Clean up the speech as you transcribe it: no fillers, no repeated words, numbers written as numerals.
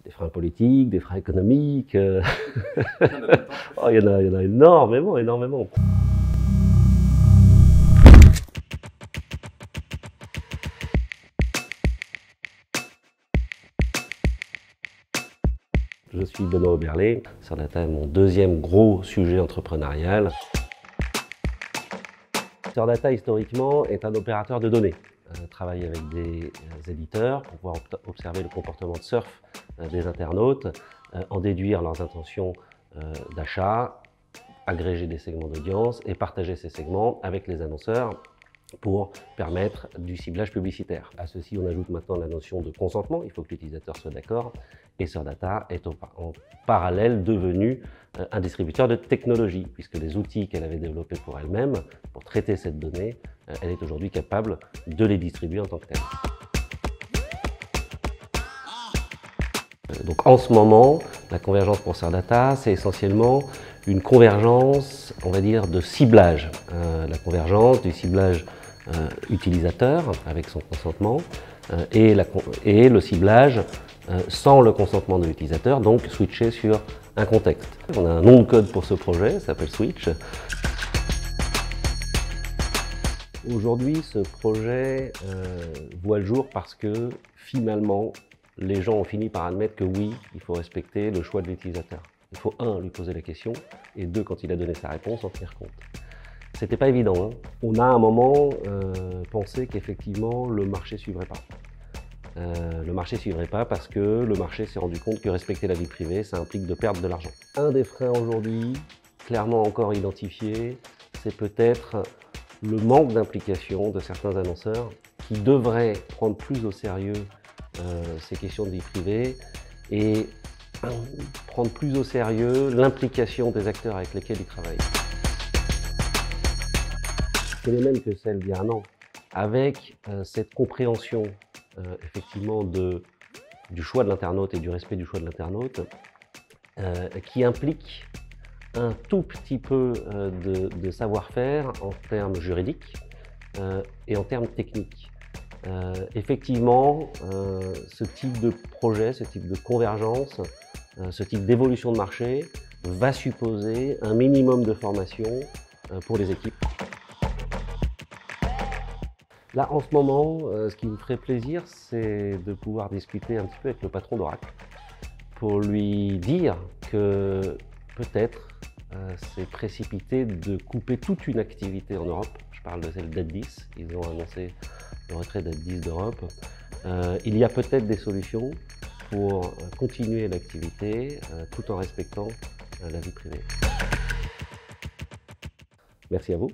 Des freins politiques, des freins économiques. Oh, il y en a énormément, énormément. Je suis Benoît Oberlé. Surdata est mon deuxième gros sujet entrepreneurial. Surdata, historiquement, est un opérateur de données. Travaille avec des éditeurs pour pouvoir observer le comportement de surf des internautes, en déduire leurs intentions d'achat, agréger des segments d'audience et partager ces segments avec les annonceurs pour permettre du ciblage publicitaire. À ceci, on ajoute maintenant la notion de consentement. Il faut que l'utilisateur soit d'accord. Et Surdata est en parallèle devenu un distributeur de technologie, puisque les outils qu'elle avait développés pour elle-même, pour traiter cette donnée, elle est aujourd'hui capable de les distribuer en tant que telles. Donc en ce moment, la convergence pour Surdata, c'est essentiellement une convergence, on va dire, de ciblage. La convergence du ciblage utilisateur avec son consentement et le ciblage sans le consentement de l'utilisateur, donc switcher sur un contexte. On a un nom de code pour ce projet, ça s'appelle Switch. Aujourd'hui, ce projet voit le jour parce que finalement, les gens ont fini par admettre que oui, il faut respecter le choix de l'utilisateur. Il faut, un, lui poser la question, et deux, quand il a donné sa réponse, en tenir compte. C'était pas évident, hein. On a à un moment pensé qu'effectivement, le marché ne suivrait pas. Le marché ne suivrait pas parce que le marché s'est rendu compte que respecter la vie privée, ça implique de perdre de l'argent. Un des freins aujourd'hui, clairement encore identifié, c'est peut-être le manque d'implication de certains annonceurs qui devraient prendre plus au sérieux ces questions de vie privée et prendre plus au sérieux l'implication des acteurs avec lesquels ils travaillent. C'est les mêmes que celle d'il y a un an, avec cette compréhension effectivement du choix de l'internaute et du respect du choix de l'internaute, qui implique un tout petit peu de savoir-faire en termes juridiques et en termes techniques. Effectivement, ce type de projet, ce type de convergence, ce type d'évolution de marché va supposer un minimum de formation pour les équipes. Là, en ce moment, ce qui me ferait plaisir, c'est de pouvoir discuter un petit peu avec le patron d'Oracle pour lui dire que peut-être c'est précipité de couper toute une activité en Europe. Je parle de celle d'Ad10. Ils ont annoncé le retrait d'Ad10 d'Europe. Il y a peut-être des solutions pour continuer l'activité tout en respectant la vie privée. Merci à vous.